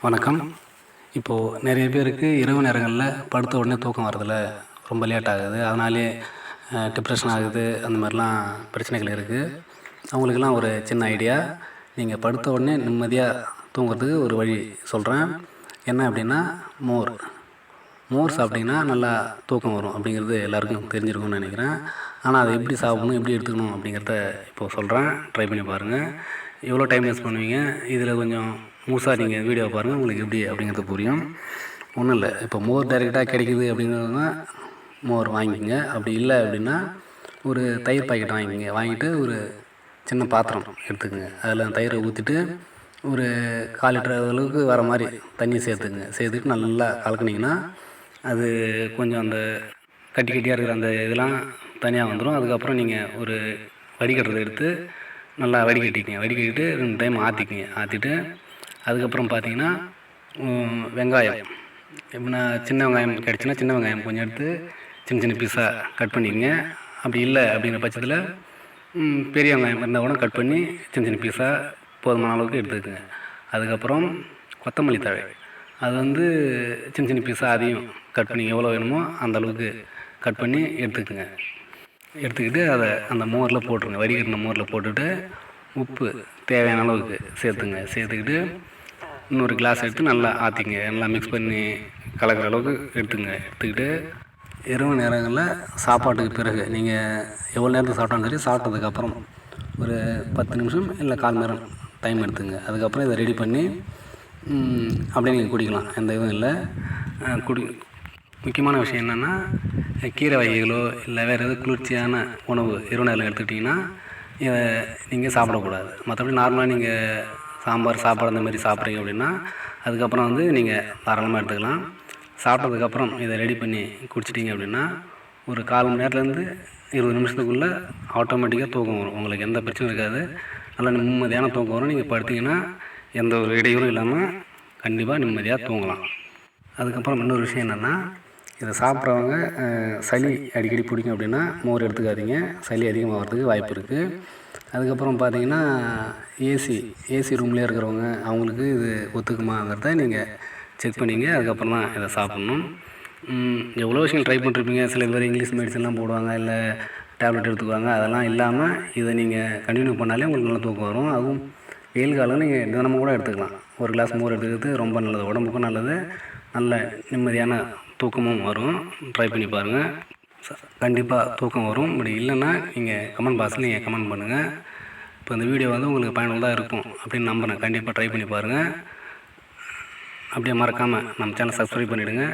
வணக்கம். இப்போது நிறைய பேருக்கு இரவு நேரங்களில் படுத்த உடனே தூக்கம் வரதில்ல, ரொம்ப லேட் ஆகுது. அதனாலே டிப்ரெஷன் ஆகுது, அந்த மாதிரிலாம் பிரச்சனைகள் இருக்குது. அவங்களுக்கெல்லாம் ஒரு சின்ன ஐடியா, நீங்கள் படுத்த உடனே நிம்மதியாக தூங்குறதுக்கு ஒரு வழி சொல்கிறேன். என்ன அப்படின்னா, மோர் சாப்பிட்டிங்கன்னா நல்லா தூக்கம் வரும் அப்படிங்கிறது எல்லாருக்கும் தெரிஞ்சிருக்கும்னு நினைக்கிறேன். ஆனால் அதை எப்படி சாப்பிடணும், எப்படி எடுத்துக்கணும் அப்படிங்கிறத இப்போது சொல்கிறேன். ட்ரை பண்ணி பாருங்கள். எவ்வளோ டைம் வேஸ்ட் பண்ணுவீங்க, இதில் கொஞ்சம் முழுசாக நீங்கள் வீடியோ பாருங்கள், உங்களுக்கு எப்படி அப்படிங்கிறது புரியும். ஒன்றும் இல்லை, இப்போ மோர் டைரெக்டாக கிடைக்குது அப்படிங்கிறதுனா மோர் வாங்கிக்கோங்க. அப்படி இல்லை அப்படின்னா ஒரு தயிர் பாக்கெட் வாங்கிக்கோங்க. வாங்கிட்டு ஒரு சின்ன பாத்திரம் எடுத்துக்கோங்க. அதில் தயிரை ஊற்றிட்டு ஒரு 1/4 லிட்டர் அளவுக்கு வர மாதிரி தண்ணி சேர்த்துட்டு நல்லா கலக்குனிங்கன்னா அது கொஞ்சம் அந்த கட்டி கட்டியாக இருக்கிற அந்த இதெல்லாம் தனியாக வந்துடும். அதுக்கப்புறம் நீங்கள் ஒரு வடிகட்டுறதை எடுத்து நல்லா வடிகட்டிட்டு 2 டைம் ஆற்றிட்டு அதுக்கப்புறம் பார்த்தீங்கன்னா வெங்காயம், எப்படின்னா சின்ன வெங்காயம் கிடச்சுன்னா சின்ன வெங்காயம் கொஞ்சம் எடுத்து சின்ன சின்ன பீஸாக கட் பண்ணிக்கங்க. அப்படி இல்லை அப்படிங்கிற பட்சத்தில் பெரிய வெங்காயம் இருந்தால் கூட கட் பண்ணி சின்ன சின்ன பீஸாக போதுமான அளவுக்கு எடுத்துக்கோங்க. அதுக்கப்புறம் கொத்தமல்லி தழை, அது சின்ன சின்ன பீஸாக அதையும் கட் பண்ணி எவ்வளோ வேணுமோ அந்த அளவுக்கு கட் பண்ணி எடுத்துக்கிட்டு அதை அந்த மோரில் போட்டுருங்க. வடிகட்டின மோரில் போட்டுட்டு உப்பு தேவையான அளவுக்கு சேர்த்துக்கிட்டு இன்னொரு கிளாஸ் எடுத்து நல்லா ஆற்றிங்க. நல்லா மிக்ஸ் பண்ணி கலக்கிற அளவுக்கு எடுத்துக்கிட்டு இரவு நேரங்களில் சாப்பாட்டுக்கு பிறகு நீங்கள் எவ்வளோ நேரத்துக்கு சாப்பிட்டாலும் சரி, சாப்பிட்டதுக்கப்புறம் ஒரு 10 நிமிஷம் இல்லை 1/4 மணி நேரம் டைம் எடுத்துங்க. அதுக்கப்புறம் இதை ரெடி பண்ணி அப்படியே நீங்கள் குடிக்கலாம், எந்த இதுவும் இல்லை. முக்கியமான விஷயம் என்னென்னா, கீரை வகைகளோ இல்லை வேறு எதுவும் குளிர்ச்சியான உணவு இரவு நேரம் எடுத்துக்கிட்டிங்கன்னா இதை நீங்கள் சாப்பிடக்கூடாது. மற்றபடி நார்மலாக நீங்கள் சாம்பார் சாப்பாடு அந்த மாதிரி சாப்பிட்றீங்க அப்படின்னா அதுக்கப்புறம் நீங்கள் தாராளமாக எடுத்துக்கலாம். சாப்பிட்டதுக்கப்புறம் இதை ரெடி பண்ணி குடிச்சிட்டிங்க அப்படின்னா ஒரு 1/4 மணி நேரத்துலேருந்து 20 நிமிஷத்துக்குள்ளே ஆட்டோமேட்டிக்காக தூக்கம் வரும். உங்களுக்கு எந்த பிரச்சனையும் இருக்காது, நல்லா நிம்மதியான தூக்கம் வரும். நீங்கள் படுத்திங்கன்னா எந்த ஒரு இடையூறும் இல்லாமல் கண்டிப்பாக நிம்மதியாக தூங்கலாம். அதுக்கப்புறம் இன்னொரு விஷயம் என்னென்னா, இதை சாப்பிட்றவங்க சளி அடிக்கடி பிடிக்கும் அப்படின்னா மோர் எடுத்துக்காதீங்க, சளி அதிகமாகிறதுக்கு வாய்ப்பு இருக்குது. அதுக்கப்புறம் பார்த்தீங்கன்னா ஏசி ரூம்லேயே இருக்கிறவங்க அவங்களுக்கு இது ஒத்துக்குமாங்கிறத நீங்கள் செக் பண்ணிங்க. அதுக்கப்புறம் தான் இதை சாப்பிட்ணும். எவ்வளோ விஷயம் ட்ரை பண்ணிருப்பீங்க. சில பேர் இங்கிலீஷ் மெடிசன்லாம் போடுவாங்க, இல்லை டேப்லெட் எடுத்துக்குவாங்க. அதெல்லாம் இல்லாமல் இதை நீங்கள் கண்டினியூ பண்ணாலே உங்களுக்கு நல்லா தூக்கம் வரும். அதுவும் வெயில் காலம் நீங்கள் தினமும் கூட எடுத்துக்கலாம். ஒரு கிளாஸ் மோர் எடுத்துக்கிறது ரொம்ப நல்லது, உடம்புக்கும் நல்லது, நல்ல நிம்மதியான தூக்கமும் வரும். ட்ரை பண்ணி பாருங்கள், கண்டிப்பாக தூக்கம் வரும். இப்படி இல்லைன்னா நீங்கள் கமெண்ட் பாக்ஸில் நீங்கள் கமெண்ட் பண்ணுங்கள். இப்போ இந்த வீடியோ உங்களுக்கு பயனுள்ளதாக இருக்கும் அப்படின்னு நம்புகிறேன். கண்டிப்பாக ட்ரை பண்ணி பாருங்கள். அப்படியே மறக்காமல் நம்ம சேனல் சப்ஸ்கிரைப் பண்ணிவிடுங்க.